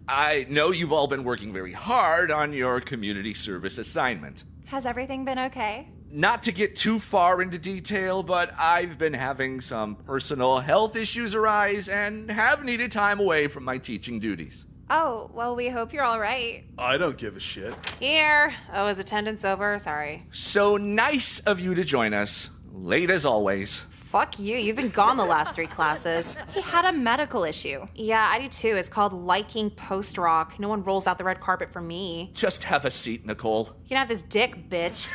S8: I know you've all been working very hard on your community service assignment.
S9: Has everything been okay?
S8: Not to get too far into detail, but I've been having some personal health issues arise and have needed time away from my teaching duties.
S9: Oh, well, we hope you're all right.
S10: I don't give a shit.
S3: Here. Oh, is attendance over? Sorry.
S8: So nice of you to join us. Late as always.
S3: Fuck you. You've been gone the last 3 classes.
S9: He had a medical issue.
S3: Yeah, I do too. It's called liking post-rock. No one rolls out the red carpet for me.
S8: Just have a seat, Nicole.
S3: You can have this dick, bitch.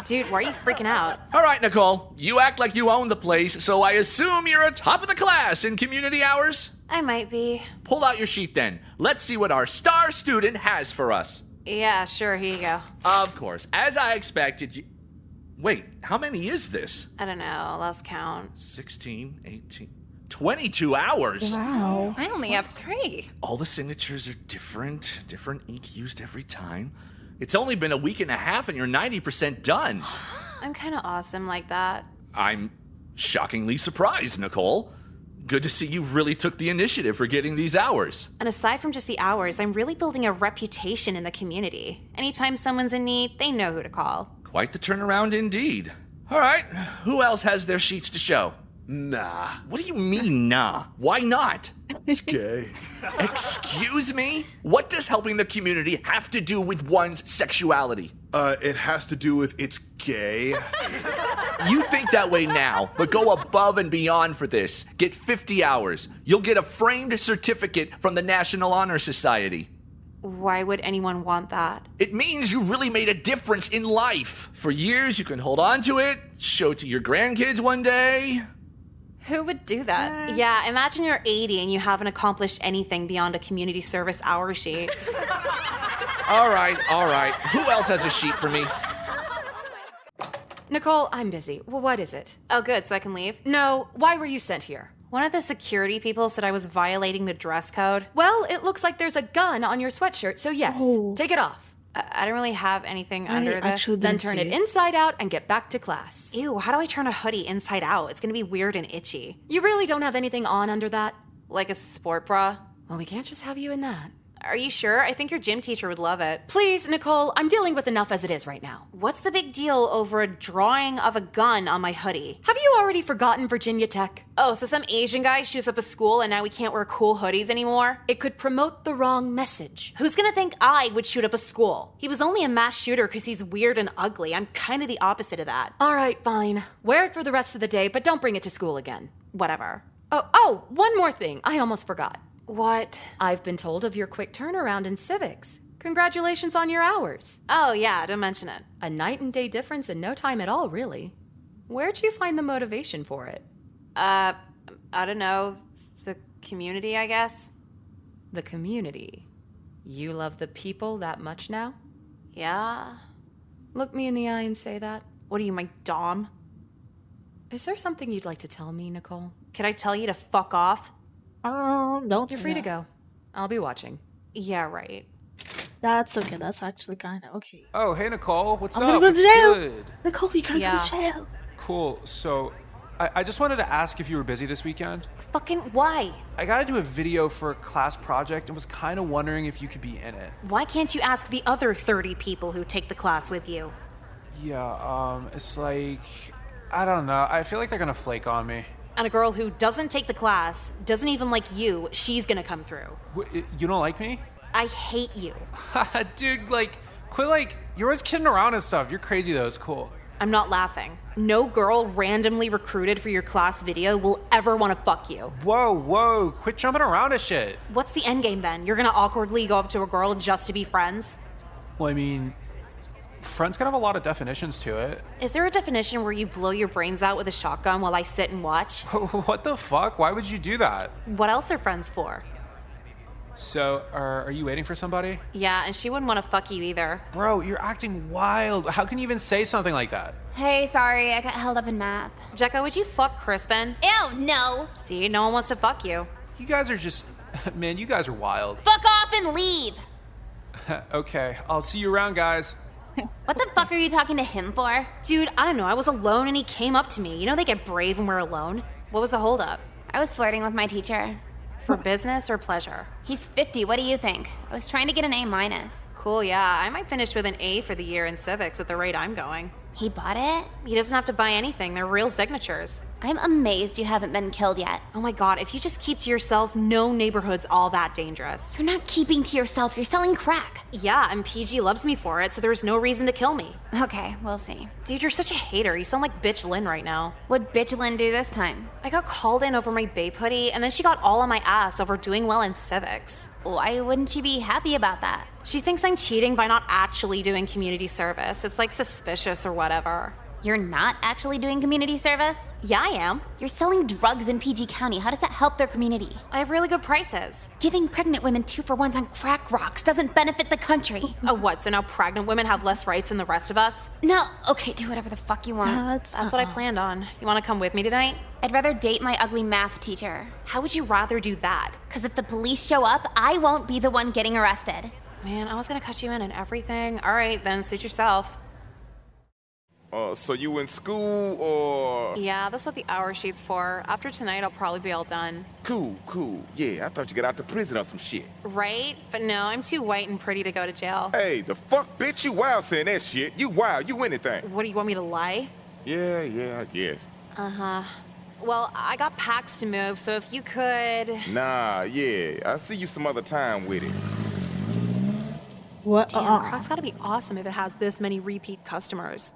S3: Dude, why are you freaking out?
S8: All right, Nicole. You act like you own the place, so I assume you're a top of the class in community hours?
S3: I might be.
S8: Pull out your sheet then. Let's see what our star student has for us.
S3: Yeah, sure, here you go.
S8: Of course. As I expected, you... Wait, how many is this?
S3: I don't know, lost count.
S8: 16, 18... 22 hours?
S1: Wow.
S3: I only have 3.
S8: All the signatures are different ink used every time. It's only been a week and a half and you're 90% done.
S3: I'm kind of awesome like that.
S8: I'm shockingly surprised, Nicole. Good to see you really took the initiative for getting these hours.
S3: And aside from just the hours, I'm really building a reputation in the community. Anytime someone's in need, they know who to call.
S8: Quite the turnaround indeed. All right, who else has their sheets to show?
S12: Nah.
S8: What do you mean, nah? Why not?
S12: It's gay.
S8: Excuse me? What does helping the community have to do with one's sexuality?
S12: It has to do with it's gay.
S8: You think that way now, but go above and beyond for this. Get 50 hours. You'll get a framed certificate from the National Honor Society.
S3: Why would anyone want that?
S8: It means you really made a difference in life. For years, you can hold on to it, show it to your grandkids one day.
S3: Who would do that? Yeah, imagine you're 80 and you haven't accomplished anything beyond a community service hour sheet.
S8: All right. Who else has a sheet for me?
S11: Nicole, I'm busy. Well, what is it?
S3: Oh, good, so I can leave?
S11: No, why were you sent here?
S3: One of the security people said I was violating the dress code.
S11: Well, it looks like there's a gun on your sweatshirt, so yes, take it off.
S3: I don't really have anything under this.
S11: Then turn it inside out and get back to class.
S3: Ew, how do I turn a hoodie inside out? It's gonna be weird and itchy.
S11: You really don't have anything on under that?
S3: Like a sport bra?
S11: Well, we can't just have you in that.
S3: Are you sure? I think your gym teacher would love it.
S11: Please, Nicole, I'm dealing with enough as it is right now.
S3: What's the big deal over a drawing of a gun on my hoodie?
S11: Have you already forgotten Virginia Tech?
S3: Oh, so some Asian guy shoots up a school and now we can't wear cool hoodies anymore?
S11: It could promote the wrong message.
S3: Who's gonna think I would shoot up a school? He was only a mass shooter because he's weird and ugly. I'm kind of the opposite of that.
S11: All right, fine. Wear it for the rest of the day, but don't bring it to school again.
S3: Whatever.
S11: Oh, one more thing. I almost forgot.
S3: What?
S11: I've been told of your quick turnaround in civics. Congratulations on your hours.
S3: Oh, yeah, don't mention it.
S11: A night and day difference in no time at all, really. Where'd you find the motivation for it?
S3: I don't know. The community, I guess.
S11: The community? You love the people that much now?
S3: Yeah.
S11: Look me in the eye and say that.
S3: What are you, my dom?
S11: Is there something you'd like to tell me, Nicole?
S3: Can I tell you to fuck off?
S1: Don't.
S11: You're free to go. I'll be watching.
S3: Yeah, right.
S1: That's okay. That's actually kind of okay.
S4: Oh, hey, Nicole. What's
S1: I'm
S4: up?
S1: gonna go to
S4: What's
S1: jail.
S4: good?
S1: Nicole, you gotta go to jail.
S4: Cool. So, I just wanted to ask if you were busy this weekend.
S3: Fucking why?
S4: I gotta do a video for a class project and was kind of wondering if you could be in it.
S3: Why can't you ask the other 30 people who take the class with you?
S4: Yeah, it's like, I don't know. I feel like they're gonna flake on me.
S3: And a girl who doesn't take the class, doesn't even like you, she's gonna come through.
S4: You don't like me?
S3: I hate you.
S4: Dude, quit, you're always kidding around and stuff. You're crazy though, it's cool.
S3: I'm not laughing. No girl randomly recruited for your class video will ever want to fuck you.
S4: Whoa, quit jumping around and shit.
S3: What's the end game then? You're gonna awkwardly go up to a girl just to be friends?
S4: Well, I mean, friends can have a lot of definitions to it.
S3: Is there a definition where you blow your brains out with a shotgun while I sit and watch?
S4: What the fuck? Why would you do that?
S3: What else are friends for?
S4: So, are you waiting for somebody?
S3: Yeah, and she wouldn't want to fuck you either.
S4: Bro, you're acting wild. How can you even say something like that?
S2: Hey, sorry, I got held up in math.
S3: Jecka, would you fuck Crispin?
S2: Ew, no.
S3: See, no one wants to fuck you.
S4: You guys are just... Man, you guys are wild.
S2: Fuck off and leave.
S4: Okay, I'll see you around, guys.
S2: What the fuck are you talking to him for?
S3: Dude, I don't know. I was alone and he came up to me. You know they get brave when we're alone. What was the holdup?
S2: I was flirting with my teacher.
S3: For business or pleasure?
S2: He's 50, what do you think? I was trying to get an A-.
S3: Cool, yeah. I might finish with an A for the year in civics at the rate I'm going.
S2: He bought it?
S3: He doesn't have to buy anything. They're real signatures.
S2: I'm amazed you haven't been killed yet.
S3: Oh my god, if you just keep to yourself, no neighborhood's all that dangerous.
S2: You're not keeping to yourself, you're selling crack.
S3: Yeah, and PG loves me for it, so there's no reason to kill me.
S2: Okay, we'll see.
S3: Dude, you're such a hater. You sound like Bitch Lynn right now.
S2: What'd Bitch Lynn do this time?
S3: I got called in over my babe hoodie, and then she got all on my ass over doing well in civics.
S2: Why wouldn't she be happy about that?
S3: She thinks I'm cheating by not actually doing community service. It's like suspicious or whatever.
S2: You're not actually doing community service?
S3: Yeah, I am.
S2: You're selling drugs in PG County. How does that help their community?
S3: I have really good prices.
S2: Giving pregnant women 2-for-1s on crack rocks doesn't benefit the country.
S3: Oh, what? So now pregnant women have less rights than the rest of us?
S2: No, okay, do whatever the fuck you want.
S3: That's what I planned on. You want to come with me tonight?
S2: I'd rather date my ugly math teacher.
S3: How would you rather do that?
S2: Because if the police show up, I won't be the one getting arrested.
S3: Man, I was gonna cut you in and everything. All right, then suit yourself.
S13: So you in school or?
S3: Yeah, that's what the hour sheet's for. After tonight, I'll probably be all done.
S13: Cool. Yeah, I thought you got out to prison or some shit.
S3: Right? But no, I'm too white and pretty to go to jail.
S13: Hey, the fuck, bitch, you wild saying that shit. You wild, you anything.
S3: What, do you want me to lie?
S13: Yeah, I guess.
S3: Uh-huh. Well, I got packs to move, so if you could...
S13: Nah, yeah, I'll see you some other time with it.
S1: What?
S3: Damn, Croc's gotta be awesome if it has this many repeat customers.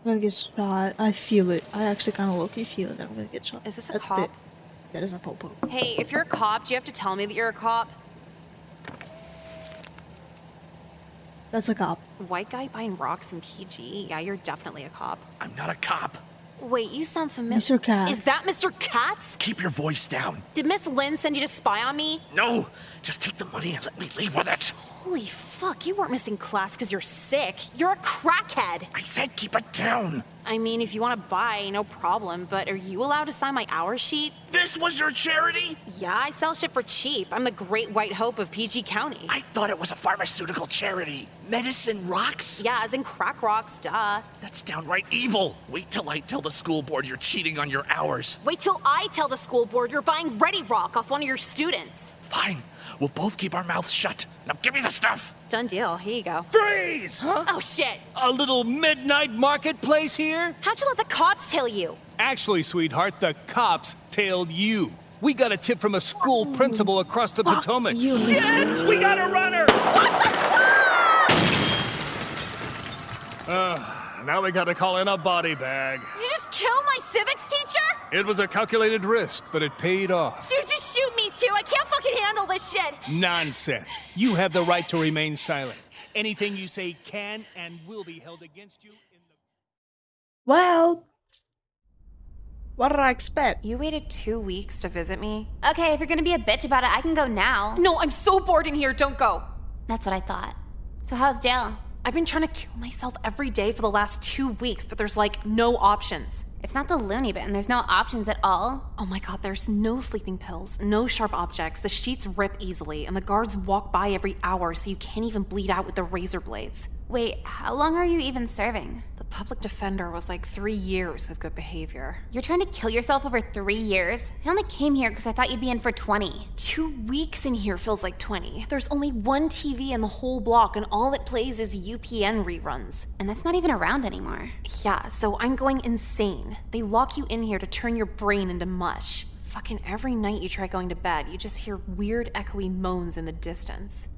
S1: I'm gonna get shot. I feel it. I actually kind of low-key feel it. I'm gonna get shot.
S3: Is this a
S1: That's
S3: cop?
S1: That is a popo.
S3: Hey, if you're a cop, do you have to tell me that you're a cop?
S1: That's a cop.
S3: White guy buying rocks in PG? Yeah, you're definitely a cop.
S8: I'm not a cop.
S3: Wait, you sound familiar.
S1: Mr. Katz.
S3: Is that Mr. Katz?
S8: Keep your voice down.
S3: Did Miss Lynn send you to spy on me?
S8: No, just take the money and let me leave with it.
S3: Holy fuck, you weren't missing class because you're sick. You're a crackhead.
S8: I said keep it down.
S3: I mean, if you want to buy, no problem, but are you allowed to sign my hour sheet?
S8: This was your charity?
S3: Yeah, I sell shit for cheap. I'm the great white hope of PG County.
S8: I thought it was a pharmaceutical charity. Medicine rocks?
S3: Yeah, as in crack rocks, duh.
S8: That's downright evil. Wait till I tell the school board you're cheating on your hours.
S3: Wait till I tell the school board you're buying Ready Rock off one of your students.
S8: Fine. We'll both keep our mouths shut. Now give me the stuff.
S3: Done deal. Here you go.
S5: Freeze! Huh?
S3: Oh, shit.
S5: A little midnight marketplace here?
S3: How'd you let the cops tail you?
S14: Actually, sweetheart, the cops tailed you. We got a tip from a school principal across the Potomac.
S5: Shit! We got a runner!
S3: What the fuck?
S14: Now we gotta call in a body bag.
S3: Did you just kill my civics teacher?
S14: It was a calculated risk, but it paid off.
S3: Dude, just shoot me too. I can't fucking handle this shit.
S14: Nonsense. You have the right to remain silent. Anything you say can and will be held against you in the...
S1: Well, what did I expect?
S3: You waited 2 weeks to visit me?
S2: Okay, if you're gonna be a bitch about it, I can go now.
S3: No, I'm so bored in here. Don't go.
S2: That's what I thought. So how's jail?
S3: I've been trying to kill myself every day for the last 2 weeks, but there's like no options.
S2: It's not the loony bin. There's no options at all.
S3: Oh my god, there's no sleeping pills, no sharp objects, the sheets rip easily, and the guards walk by every hour so you can't even bleed out with the razor blades.
S2: Wait, how long are you even serving?
S3: The public defender was like 3 years with good behavior.
S2: You're trying to kill yourself over 3 years? I only came here because I thought you'd be in for 20.
S3: 2 weeks in here feels like 20. There's only one TV in the whole block, and all it plays is UPN reruns.
S2: And that's not even around anymore.
S3: Yeah, so I'm going insane. They lock you in here to turn your brain into mush. Fucking every night you try going to bed, you just hear weird echoey moans in the distance.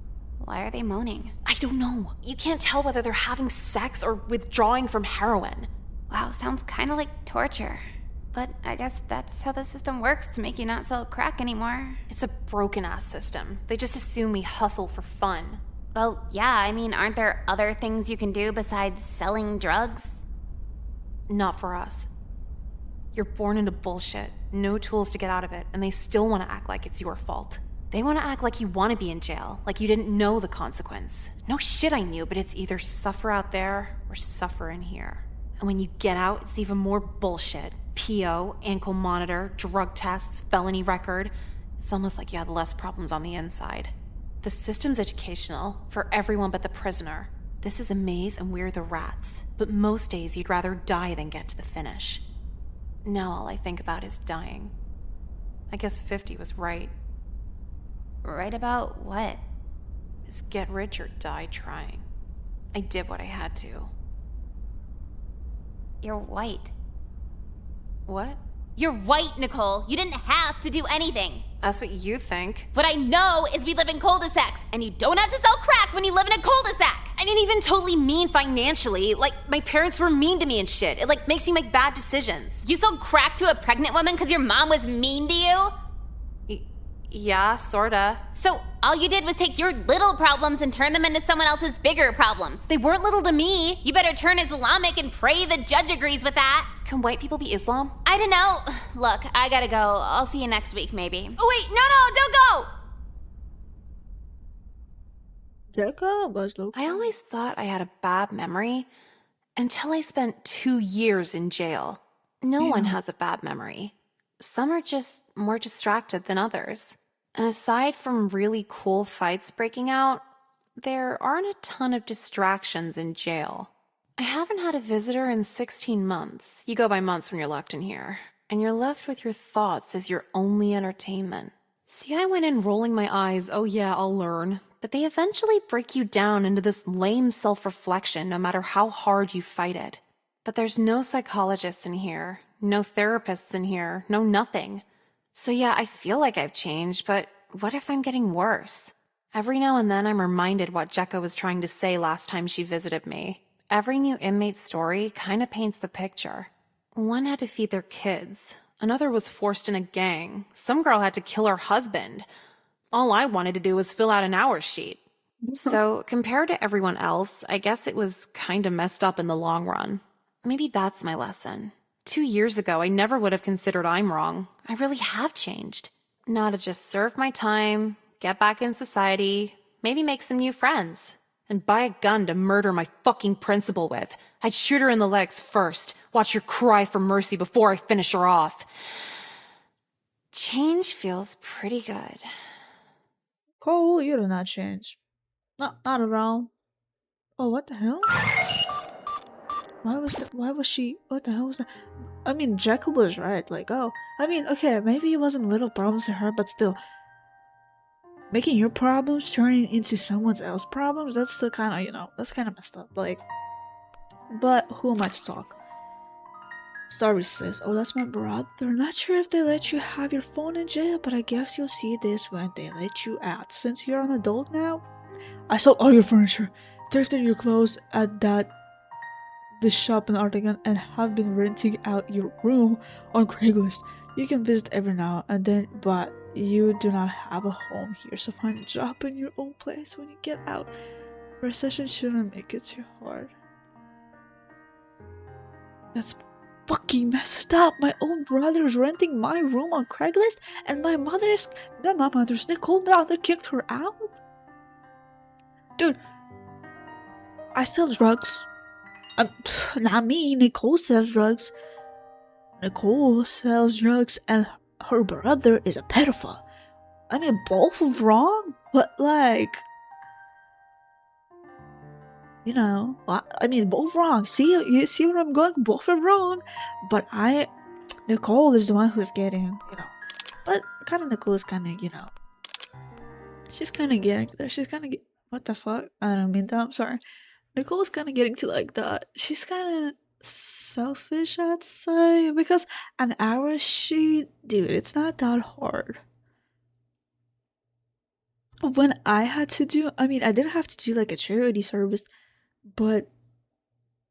S2: Why are they moaning?
S3: I don't know. You can't tell whether they're having sex or withdrawing from heroin.
S2: Wow, sounds kind of like torture. But I guess that's how the system works to make you not sell crack anymore.
S3: It's a broken-ass system. They just assume we hustle for fun.
S2: Well, yeah, I mean, aren't there other things you can do besides selling drugs?
S3: Not for us. You're born into bullshit, no tools to get out of it, and they still want to act like it's your fault. They want to act like you want to be in jail, like you didn't know the consequence. No shit, I knew, but it's either suffer out there or suffer in here. And when you get out, it's even more bullshit. PO, ankle monitor, drug tests, felony record. It's almost like you had less problems on the inside. The system's educational, for everyone but the prisoner. This is a maze and we're the rats. But most days you'd rather die than get to the finish. Now all I think about is dying. I guess 50 was right.
S2: Right about what?
S3: Is get rich or die trying. I did what I had to.
S2: You're white.
S3: What?
S2: You're white, Nicole. You didn't have to do anything.
S3: That's what you think.
S2: What I know is we live in cul-de-sacs, and you don't have to sell crack when you live in a cul-de-sac.
S3: I didn't even totally mean financially. Like, my parents were mean to me and shit. It, like, makes you make bad decisions.
S2: You sold crack to a pregnant woman because your mom was mean to you?
S3: Yeah, sorta.
S2: So All you did was take your little problems and turn them into someone else's bigger problems. They weren't little to me. You better turn Islamic and pray the judge agrees with that.
S3: Can white people be Islam?
S2: I don't know. Look, I gotta go. I'll see you next week, maybe. Oh, wait, no, don't go!
S1: Jecka was low.
S3: I always thought I had a bad memory until I spent 2 years in jail. No one has a bad memory. Some are just more distracted than others. And aside from really cool fights breaking out, there aren't a ton of distractions in jail. I haven't had a visitor in 16 months. You go by months when you're locked in here. And you're left with your thoughts as your only entertainment. See, I went in rolling my eyes, oh yeah, I'll learn. But they eventually break you down into this lame self-reflection no matter how hard you fight it. But there's no psychologists in here, no therapists in here, no nothing. So yeah, I feel like I've changed, but what if I'm getting worse? Every now and then I'm reminded what Jecka was trying to say last time she visited me. Every new inmate's story kind of paints the picture. One had to feed their kids. Another was forced in a gang. Some girl had to kill her husband. All I wanted to do was fill out an hours sheet. So compared to everyone else, I guess it was kind of messed up in the long run. Maybe that's my lesson. 2 years ago, I never would have considered I'm wrong. I really have changed. Now to just serve my time, get back in society, maybe make some new friends, and buy a gun to murder my fucking principal with. I'd shoot her in the legs first, watch her cry for mercy before I finish her off. Change feels pretty good.
S1: Cole, you do not change. Not at all. Oh, what the hell? Why was she, what the hell was that? I mean, Jecka was right, like, oh. I mean, okay, maybe it wasn't little problems to her, but still. Making your problems turning into someone else's problems, that's still kind of, you know, that's kind of messed up, like. But who am I to talk? Sorry, sis. Oh, that's my brother. Not sure if they let you have your phone in jail, but I guess you'll see this when they let you out. Since you're an adult now, I sold all your furniture, thrifted your clothes at this shop in Artigan, and have been renting out your room on Craigslist. You can visit every now and then, but you do not have a home here, so find a job in your own place when you get out. Recession shouldn't make it too hard. That's fucking messed up. My own brother is renting my room on Craigslist, and my mother's Nicole mother kicked her out. Dude, I sell drugs. Not me. Nicole sells drugs. Nicole sells drugs, and her brother is a pedophile. I mean, both are wrong, but like, you know, I mean, both wrong. You see where I'm going? Both are wrong, but Nicole is the one who's getting, you know, but kind of Nicole is kind of, you know, she's kind of getting there. She's kind of what the fuck? I don't mean that. I'm sorry. Nicole's kind of getting to like that. She's kind of selfish, I'd say, because an hour sheet, dude, it's not that hard. When I had to do, I mean, I didn't have to do like a charity service, but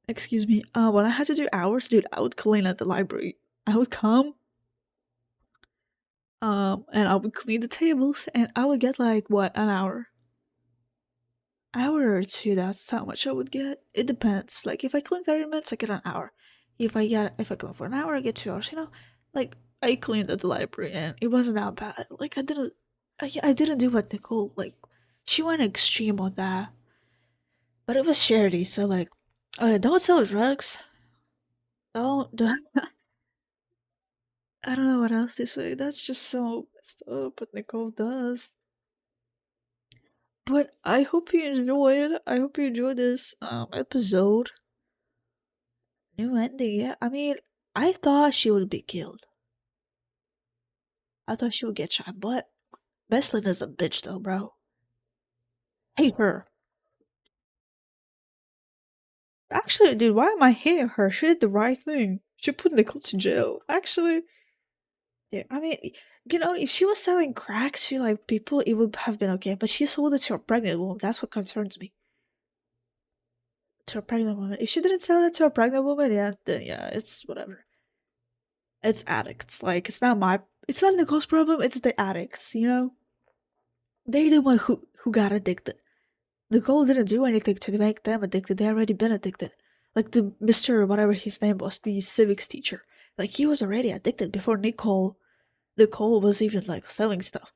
S1: excuse me, when I had to do hours, dude, I would clean at the library. I would come, and I would clean the tables, and I would get like what, an hour or two. That's how much I would get. It depends. Like if I clean 30 minutes, I get an hour. If I clean for an hour, I get 2 hours. You know, like I cleaned at the library, and it wasn't that bad. Like I didn't do what Nicole, like she went extreme on that. But it was charity, so like, don't sell drugs. Don't. I don't know what else to say. That's just so messed up what Nicole does. But I hope you enjoyed. I hope you enjoyed this episode. New ending, yeah. I mean, I thought she would be killed. I thought she would get shot, but Beslin is a bitch though, bro. Hate her. Actually, dude, why am I hating her? She did the right thing. She put Nicole to jail. Actually, yeah, I mean, you know, if she was selling crack to like people, it would have been okay. But she sold it to a pregnant woman. That's what concerns me. To a pregnant woman. If she didn't sell it to a pregnant woman, yeah, then yeah, it's whatever. It's addicts. Like it's not Nicole's problem. It's the addicts. You know. They're the one who got addicted. Nicole didn't do anything to make them addicted. They already been addicted. Like the Mr. whatever his name was, the civics teacher. Like he was already addicted before Nicole was even like selling stuff.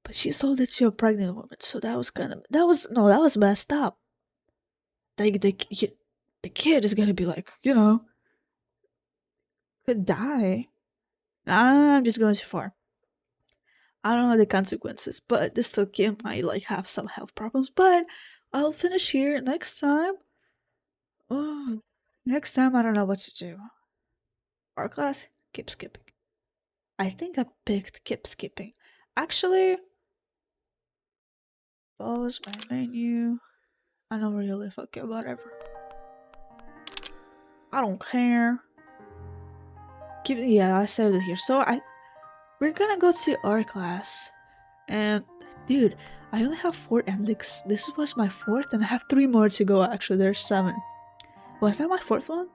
S1: But she sold it to a pregnant woman, so that was messed up. Like the kid is gonna be like, could die. I'm just going too far. I don't know the consequences, but this little kid might like have some health problems. But I'll finish here next time. Oh, next time I don't know what to do. Art class, keep skipping. I think I picked keep skipping. Actually, pause my menu. I don't really okay, whatever. I don't care. I saved it here. So we're gonna go to art class, and dude, I only have 4 endings. This was my 4th, and I have 3 more to go. Actually, there's 7. Was that my 4th one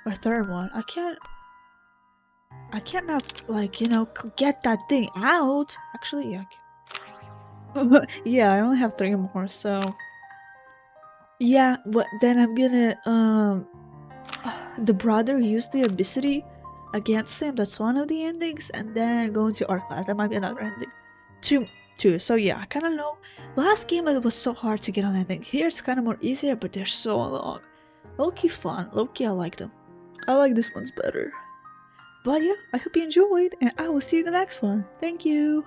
S1: or 3rd one? I can't not like get that thing out. Actually, yeah. Yeah, I only have 3 more, so yeah. But then I'm gonna the brother used the obesity against him. That's one of the endings, and then going to art class. That might be another ending. Two. So yeah, I kind of know. Last game it was so hard to get on ending. Here it's kind of more easier, but they're so long. Low-key fun. Low-key I like them. I like this one's better. But yeah, I hope you enjoyed, and I will see you in the next one. Thank you.